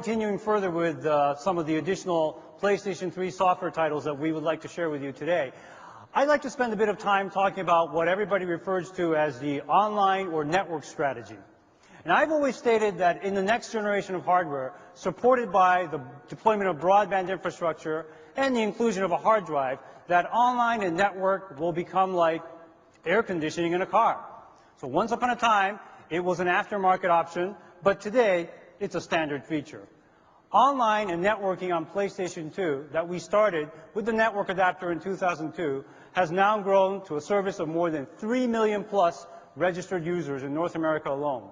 Continuing further with some of the additional PlayStation 3 software titles that we would like to share with you today, I'd like to spend a bit of time talking about what everybody refers to as the online or network strategy. And I've always stated that in the next generation of hardware, supported by the deployment of broadband infrastructure and the inclusion of a hard drive, that online and network will become like air conditioning in a car. So once upon a time, it was an aftermarket option, but today, it's a standard feature. Online and networking on PlayStation 2 that we started with the network adapter in 2002 has now grown to a service of more than 3 million plus registered users in North America alone.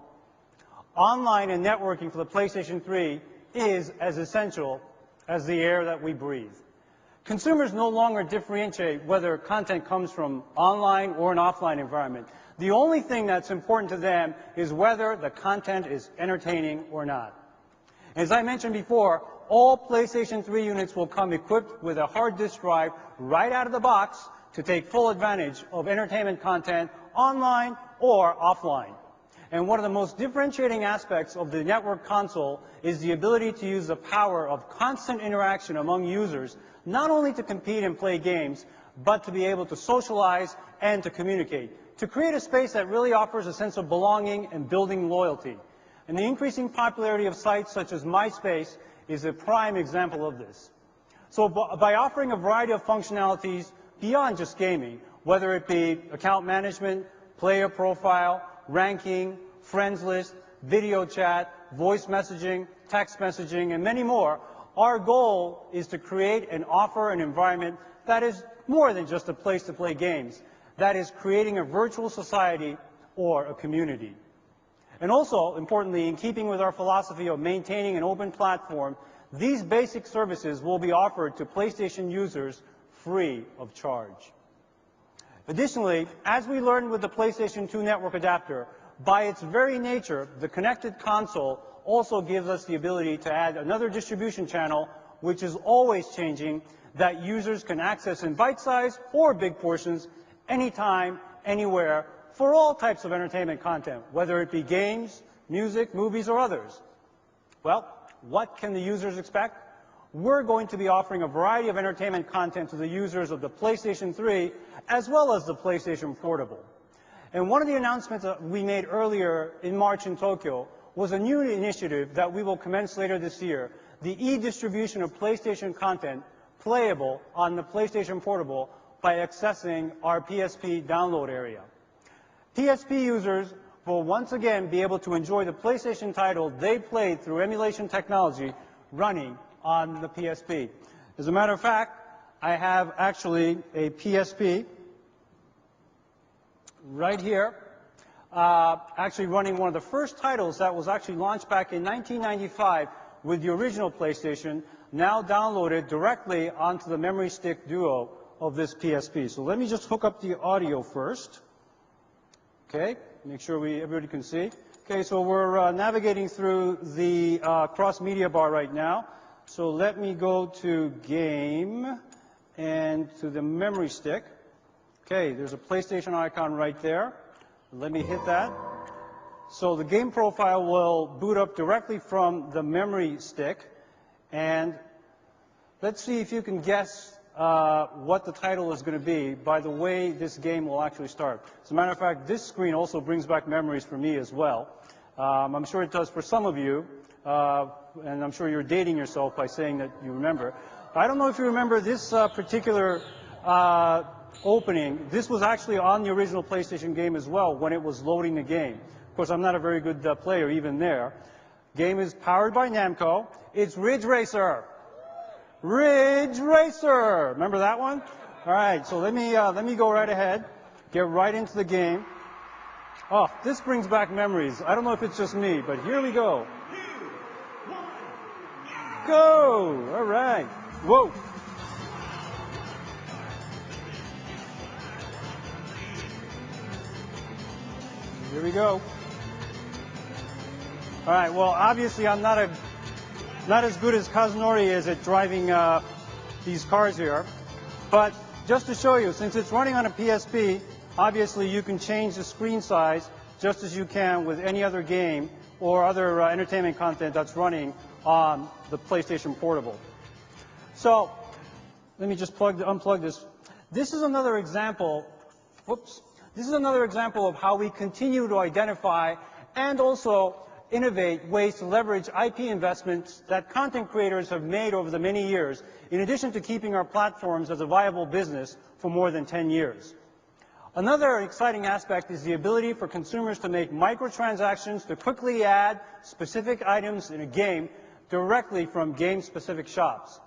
Online and networking for the PlayStation 3 is as essential as the air that we breathe. Consumers no longer differentiate whether content comes from online or an offline environment. The only thing that's important to them is whether the content is entertaining or not. As I mentioned before, all PlayStation 3 units will come equipped with a hard disk drive right out of the box to take full advantage of entertainment content online or offline. And one of the most differentiating aspects of the network console is the ability to use the power of constant interaction among users, not only to compete and play games, but to be able to socialize and to communicate, to create a space that really offers a sense of belonging and building loyalty. And the increasing popularity of sites such as MySpace is a prime example of this. So by offering a variety of functionalities beyond just gaming, whether it be account management, player profile, ranking, friends list, video chat, voice messaging, text messaging, and many more, our goal is to create and offer an environment that is more than just a place to play games. That is creating a virtual society or a community. And also, importantly, in keeping with our philosophy of maintaining an open platform, these basic services will be offered to PlayStation users free of charge. Additionally, as we learned with the PlayStation 2 network adapter, by its very nature, the connected console also gives us the ability to add another distribution channel, which is always changing, that users can access in bite-sized or big portions anytime, anywhere, for all types of entertainment content, whether it be games, music, movies, or others. Well, what can the users expect? We're going to be offering a variety of entertainment content to the users of the PlayStation 3 as well as the PlayStation Portable. And one of the announcements that we made earlier in March in Tokyo was a new initiative that we will commence later this year, the e-distribution of PlayStation content playable on the PlayStation Portable by accessing our PSP download area. PSP users will once again be able to enjoy the PlayStation title they played through emulation technology running on the PSP. As a matter of fact, I have actually a PSP right here, actually running one of the first titles that was actually launched back in 1995 with the original PlayStation, now downloaded directly onto the memory stick duo of this PSP. So let me just hook up the audio first. Okay, make sure everybody can see. Okay, so we're navigating through the cross-media bar right now. So let me go to Game and to the memory stick. Okay, there's a PlayStation icon right there. Let me hit that. So the game profile will boot up directly from the memory stick. And let's see if you can guess what the title is going to be by the way this game will actually start. As a matter of fact, this screen also brings back memories for me as well. I'm sure it does for some of you, and I'm sure you're dating yourself by saying that you remember. I don't know if you remember this particular opening. This was actually on the original PlayStation game as well when it was loading the game. Of course, I'm not a very good player even there. Game is powered by Namco. It's Ridge Racer. Ridge Racer. Remember that one? All right, so let me go right ahead, get right into the game. Oh, this brings back memories. I don't know if it's just me, but here we go. Go! All right. Whoa. Here we go. All right, well, obviously I'm not as good as Kazunori is at driving these cars here. But just to show you, since it's running on a PSP, obviously you can change the screen size just as you can with any other game or other entertainment content that's running on the PlayStation Portable. So let me just unplug this. This is another example. Whoops. This is another example of how we continue to identify and also innovate ways to leverage IP investments that content creators have made over the many years, in addition to keeping our platforms as a viable business for more than 10 years. Another exciting aspect is the ability for consumers to make microtransactions to quickly add specific items in a game directly from game-specific shops.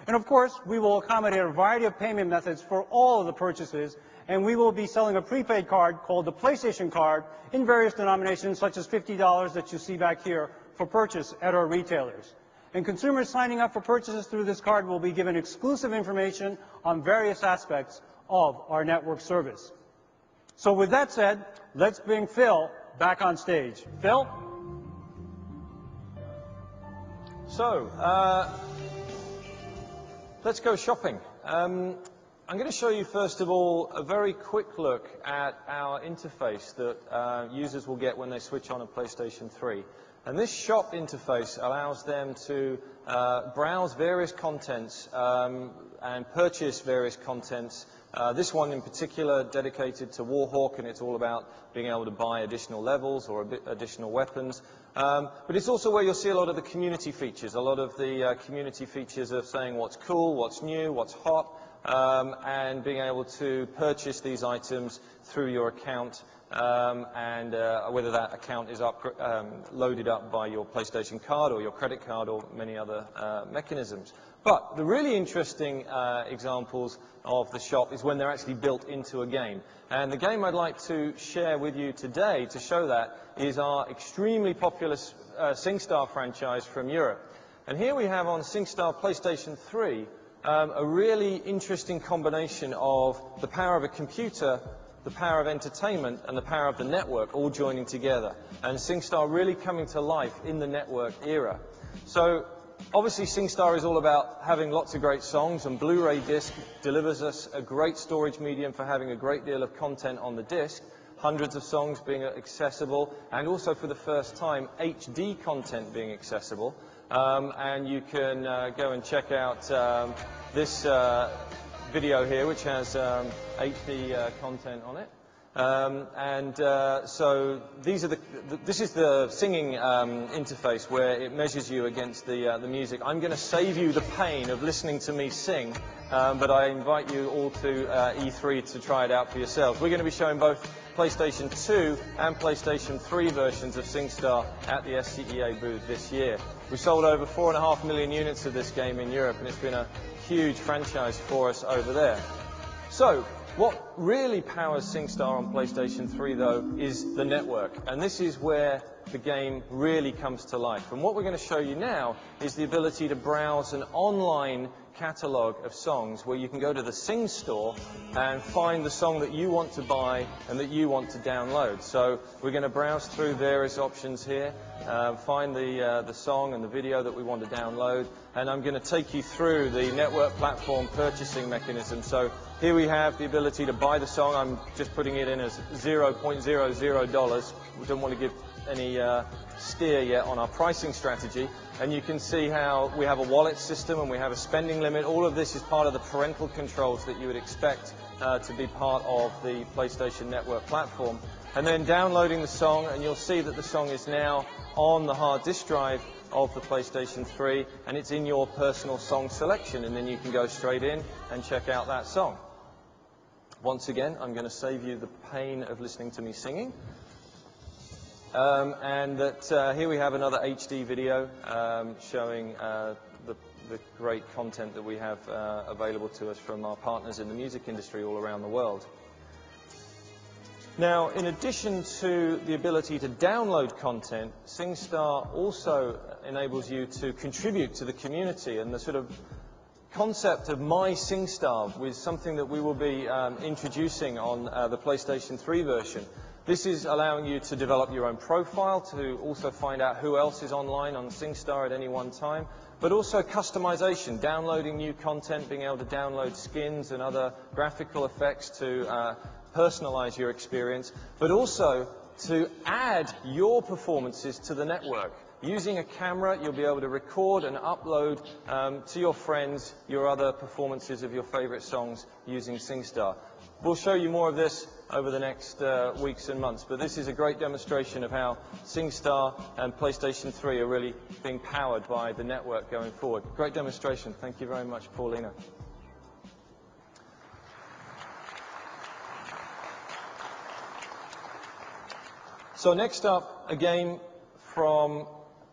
And of course, we will accommodate a variety of payment methods for all of the purchases, and we will be selling a prepaid card called the PlayStation Card in various denominations, such as $50 that you see back here, for purchase at our retailers. And consumers signing up for purchases through this card will be given exclusive information on various aspects of our network service. So with that said, let's bring Phil back on stage. Phil? So, let's go shopping. I'm going to show you, first of all, a very quick look at our interface that users will get when they switch on a PlayStation 3. And this shop interface allows them to browse various contents and purchase various contents. This one in particular dedicated to Warhawk, and it's all about being able to buy additional levels or additional weapons. But it's also where you'll see a lot of the community features, a lot of the community features of saying what's cool, what's new, what's hot, and being able to purchase these items through your account, and whether that account is loaded up by your PlayStation card or your credit card or many other mechanisms. But the really interesting examples of the shop is when they're actually built into a game. And the game I'd like to share with you today to show that is our extremely popular SingStar franchise from Europe. And here we have on SingStar PlayStation 3 a really interesting combination of the power of a computer, the power of entertainment, and the power of the network all joining together. And SingStar really coming to life in the network era. So obviously SingStar is all about having lots of great songs, and Blu-ray disc delivers us a great storage medium for having a great deal of content on the disc, hundreds of songs being accessible, and also for the first time HD content being accessible. And you can go and check out this video here, which has HD content on it. So this is the singing interface where it measures you against the music. I'm going to save you the pain of listening to me sing, but I invite you all to E3 to try it out for yourselves. We're going to be showing both PlayStation 2 and PlayStation 3 versions of SingStar at the SCEA booth this year. We sold over 4.5 million units of this game in Europe, and it's been a huge franchise for us over there. So, what really powers SingStar on PlayStation 3, though, is the network. And this is where the game really comes to life. And what we're going to show you now is the ability to browse an online catalog of songs where you can go to the Sing Store and find the song that you want to buy and that you want to download. So we're going to browse through various options here, find the song and the video that we want to download, and I'm going to take you through the network platform purchasing mechanism. So here we have the ability to buy the song. I'm just putting it in as $0.00. We don't want to give any steer yet on our pricing strategy. And you can see how we have a wallet system and we have a spending limit. All of this is part of the parental controls that you would expect to be part of the PlayStation Network platform. And then downloading the song, and you'll see that the song is now on the hard disk drive of the PlayStation 3, and it's in your personal song selection, and then you can go straight in and check out that song. Once again, I'm going to save you the pain of listening to me singing. Here we have another HD video showing the great content that we have available to us from our partners in the music industry all around the world. Now, in addition to the ability to download content, SingStar also enables you to contribute to the community, and the sort of concept of My SingStar was something that we will be introducing on the PlayStation 3 version. This is allowing you to develop your own profile, to also find out who else is online on SingStar at any one time, but also customization, downloading new content, being able to download skins and other graphical effects to personalize your experience, but also to add your performances to the network. Using a camera, you'll be able to record and upload to your friends your other performances of your favorite songs using SingStar. We'll show you more of this over the next weeks and months, but this is a great demonstration of how SingStar and PlayStation 3 are really being powered by the network going forward. Great demonstration. Thank you very much, Paulina. So next up, a game from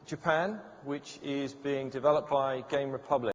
Japan, which is being developed by Game Republic.